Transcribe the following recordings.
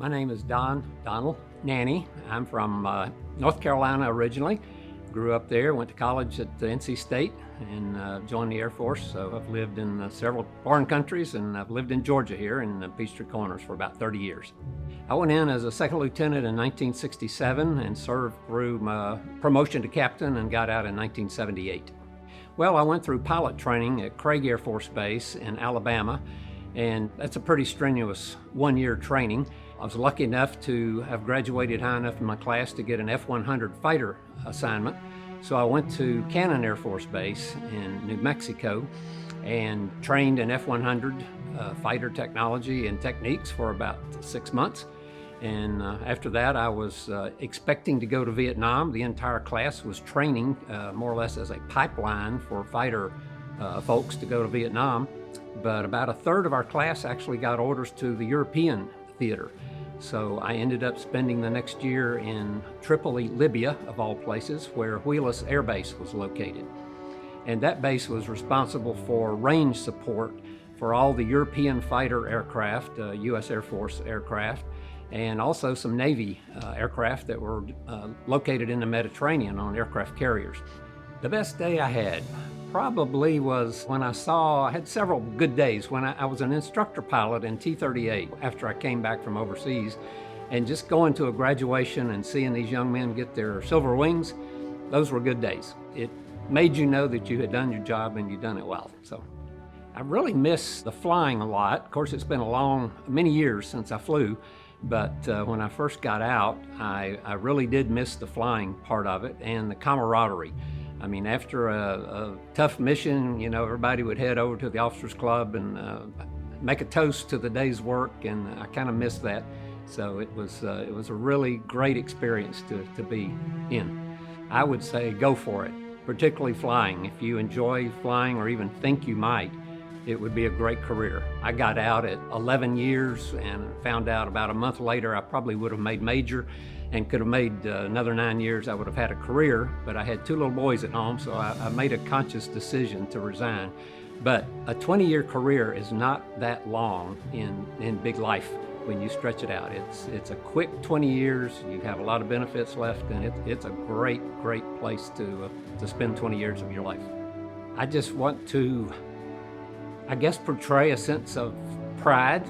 My name is Donald Nanney. I'm from North Carolina originally. Grew up there, went to college at NC State, and joined the Air Force. So I've lived in several foreign countries, and I've lived in Georgia here in the Peachtree Corners for about 30 years. I went in as a second lieutenant in 1967 and served through my promotion to captain and got out in 1978. Well, I went through pilot training at Craig Air Force Base in Alabama, and that's a pretty strenuous one-year training. I was lucky enough to have graduated high enough in my class to get an F-100 fighter assignment. So I went to Cannon Air Force Base in New Mexico and trained in F-100 fighter technology and techniques for about 6 months. And after that, I was expecting to go to Vietnam. The entire class was training more or less as a pipeline for fighter folks to go to Vietnam. But about a third of our class actually got orders to the European theater. So I ended up spending the next year in Tripoli, Libya, of all places, where Wheelus Air Base was located. And that base was responsible for range support for all the European fighter aircraft, U.S. Air Force aircraft, and also some Navy aircraft that were located in the Mediterranean on aircraft carriers. The best day I had probably was when I had several good days when I was an instructor pilot in T-38 after I came back from overseas, and just going to a graduation and seeing these young men get their silver wings, those were good days. It made you know that you had done your job and you'd done it well. So I really miss the flying a lot. Of course, it's been many years since I flew, but when I first got out, I really did miss the flying part of it and the camaraderie. I mean, after a tough mission, you know, everybody would head over to the officers club and make a toast to the day's work, and I kind of missed that. So it was a really great experience to be in. I would say go for it, particularly flying. If you enjoy flying or even think you might, it would be a great career. I got out at 11 years and found out about a month later I probably would have made major and could have made another 9 years. I would have had a career, but I had 2 little boys at home, so I made a conscious decision to resign. But a 20-year career is not that long in big life when you stretch it out. It's a quick 20 years, you have a lot of benefits left, and it's a great, great place to spend 20 years of your life. I just want to, I guess, portray a sense of pride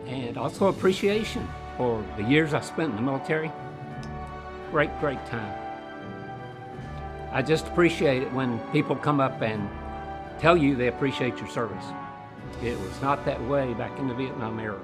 and also appreciation for the years I spent in the military. Great, great time. I just appreciate it when people come up and tell you they appreciate your service. It was not that way back in the Vietnam era.